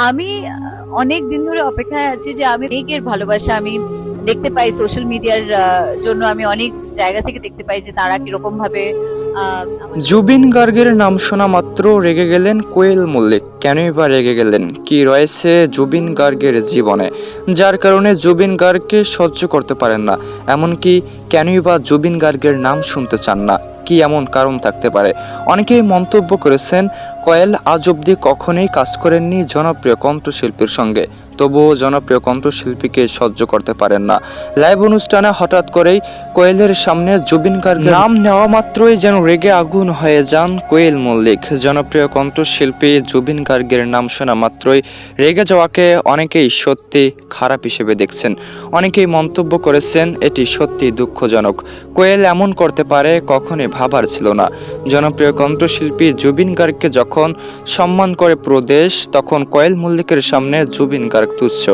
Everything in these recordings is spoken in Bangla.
আমি অনেক দিন ধরে অপেক্ষায় আছি যে আমি অনেকের ভালোবাসা আমি দেখতে পাই সোশ্যাল মিডিয়ার জন্য। আমি অনেক জায়গা থেকে দেখতে পাই যে তারা কিরকম ভাবে জুবিন গার্গের নাম শোনা মাত্র রেগে গেলেন কোয়েল মল্লিক। কেনই বা রেগে গেলেন? কি রয়েছে জুবিন গার্গের জীবনে যার কারণে জুবিন গার্গকে সহ্য করতে পারেন না? এমনকি কেনই বা জুবিন গার্গের নাম শুনতে চান না? কি এমন কারণ থাকতে পারে? অনেকেই মন্তব্য করেছেন কোয়েল আজ অব্দি কখনোই কাজ করেননি জনপ্রিয় কণ্ঠশিল্পীর সঙ্গে, তবুও জনপ্রিয় কণ্ঠশিল্পীকে সহ্য করতে পারেন না। লাইভ অনুষ্ঠানে হঠাৎ করেই কোয়েলের সামনে জুবিন গার্গের নাম নেওয়া মাত্রই যেন রেগে আগুন হয়ে যান কোয়েল মল্লিক। জনপ্রিয় কণ্ঠশিল্পী জুবিন গার্গের নাম শোনা মাত্রই রেগে যাওয়াকে অনেকেই সত্যি খারাপ হিসেবে দেখছেন। অনেকেই মন্তব্য করেছেন এটি সত্যি দুঃখজনক। কোয়েল এমন করতে পারে কখনোই ভাবার ছিল না। জনপ্রিয় কণ্ঠশিল্পী জুবিন গার্গকে যখন সম্মান করে পুরো দেশ, তখন কোয়েল মল্লিকের সামনে জুবিন গার্গ তুচ্ছ,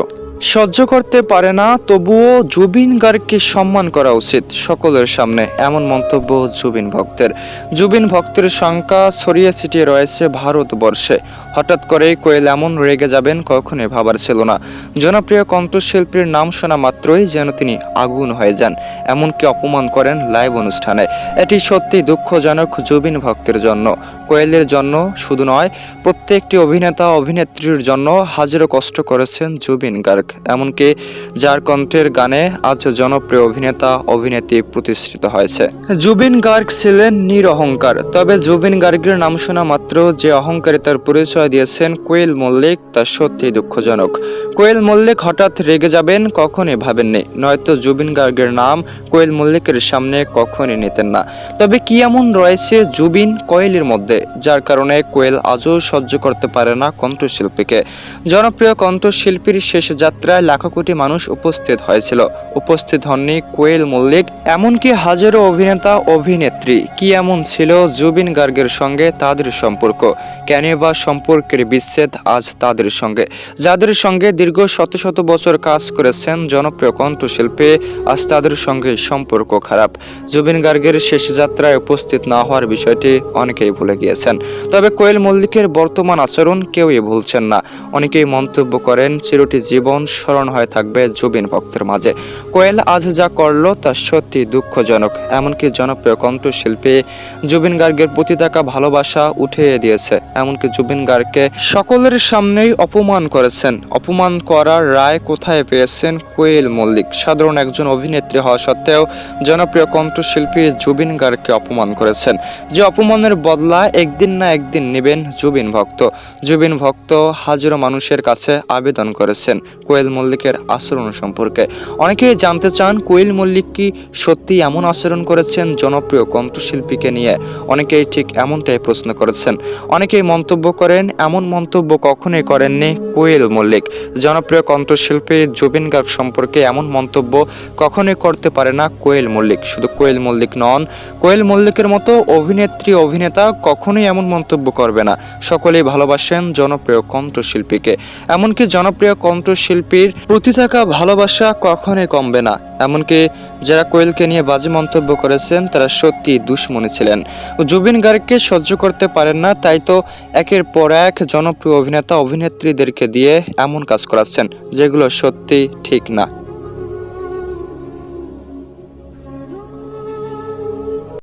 সহ্য করতে পারে না। তবুও জুবিন গার্গকে সম্মান করা উচিত সকলের সামনে, এমন মন্তব্য জুবিন ভক্তের। জুবিন ভক্তের সংখ্যা ছড়িয়ে ছিটিয়ে রয়েছে ভারতবর্ষে। হঠাৎ করে কোয়েল এমন রেগে যাবেন কখনোই ভাবার ছিল না। জনপ্রিয় কণ্ঠশিল্পীর নাম শোনা মাত্রই যেন তিনি আগুন হয়ে যান, এমনকি অপমান করেন লাইভ অনুষ্ঠানে। এটি সত্যি দুঃখজনক জুবিন ভক্তের জন্য, কোয়েলের জন্য শুধু নয়, প্রত্যেকটি অভিনেতা অভিনেত্রীর জন্য হাজারো কষ্ট করেছেন জুবিন গার্গ, এমনকি যার কণ্ঠের গানে আজ জনপ্রিয় অভিনেতা অভিনেত্রী প্রতিষ্ঠিত হয়েছে। জুবিন গার্গ ছিলেন নিরহংকার, তবে জুবিন গার্গের নাম শোনা মাত্র যে অহংকারিতার পরিচয় দিয়েছেন কোয়েল মল্লিক, তা সত্যি দুঃখজনক। কোয়েল মল্লিক হঠাৎ রেগে যাবেন কখনই ভাবেননি, নয়তো জুবিন গার্গের নাম কোয়েল মল্লিকের সামনে কখনই নিতেন না। তবে কি এমন রয়েছে জুবিন কোয়েলের মধ্যে যার কারণে কোয়েল আজও সহ্য করতে পারে না কণ্ঠশিল্পীকে? জনপ্রিয় কণ্ঠশিল্পীর শেষ যাত্রায় লাখো কোটি মানুষ উপস্থিত হয়েছিল, উপস্থিত হননি কোয়েল মল্লিক, এমনকি হাজারো অভিনেতা অভিনেত্রী। কি এমন ছিল জুবিন গার্গের সঙ্গে তাদের সম্পর্ক? কেন বা সম্পর্কের বিচ্ছেদ আজ তাদের সঙ্গে, যাদের সঙ্গে দীর্ঘ শত শত বছর কাজ করেছেন জনপ্রিয় কণ্ঠশিল্পী, আজ তাদের সঙ্গে সম্পর্ক খারাপ? জুবিন গার্গের শেষ যাত্রায় উপস্থিত না হওয়ার বিষয়টি অনেকেই ভুলে গিয়েছেন, তবে কোয়েল মল্লিকের বর্তমান আচরণ কেউই ভুলছেন না। অনেকেই মন্তব্য করেন চিরটি জীবন স্মরণ হয়ে থাকবে জুবিন ভক্তের মাঝে। কোয়েল আজ যা করলো তা সত্যি দুঃখজনক, এমনকি জনপ্রিয় কণ্ঠশিল্পী জুবিন গার্গের প্রতি থাকা ভালোবাসা উঠিয়ে দিয়েছে, এমনকি জুবিন গার্গকে সকলের সামনেই অপমান করেছেন। অপমান করার রায় কোথায় পেয়েছেন কোয়েল মল্লিক? সাধারণ একজন অভিনেত্রী হওয়া সত্ত্বেও জনপ্রিয় কণ্ঠশিল্পী জুবিন গার্গকে অপমান করেছেন, যে অপমানের বদলা একদিন না একদিন নেবেন জুবিন ভক্ত। জুবিন ভক্ত হাজারো মানুষের কাছে আবেদন করেছেন কোয়েল মল্লিকের আচরণ সম্পর্কে। অনেকেই জানতে চান কোয়েল মল্লিক কি সত্যি এমন আচরণ করেছেন জনপ্রিয় কণ্ঠশিল্পীকে নিয়ে? অনেকেই ঠিক এমনটাই প্রশ্ন করেছেন। অনেকেই মন্তব্য করেন এমন মন্তব্য কখনোই করেননি কোয়েল মল্লিক। জনপ্রিয় কণ্ঠশিল্পী জুবিন গার্গ সম্পর্কে এমন মন্তব্য কখনোই করতে পারে না কোয়েল মল্লিক। শুধু কোয়েল মল্লিক নন, কোয়েল মল্লিকের মতো অভিনেত্রী অভিনেতা কখনোই এমন মন্তব্য করবে না। সকলেই ভালোবাসেন জনপ্রিয় কণ্ঠশিল্পীকে, এমনকি জনপ্রিয় কণ্ঠশিল্পীর প্রতি থাকা ভালোবাসা কখনোই কমবে না। এমনকি যারা কোয়েলকে নিয়ে বাজে মন্তব্য করেছেন তারা সত্যি দুশ্মনী ছিলেন, জুবিন গার্গকে সহ্য করতে পারেন না, তাই তো একের পর এক জনপ্রিয় অভিনেতা অভিনেত্রীদেরকে দিয়ে এমন কাজ করাচ্ছেন যেগুলো সত্যি ঠিক না।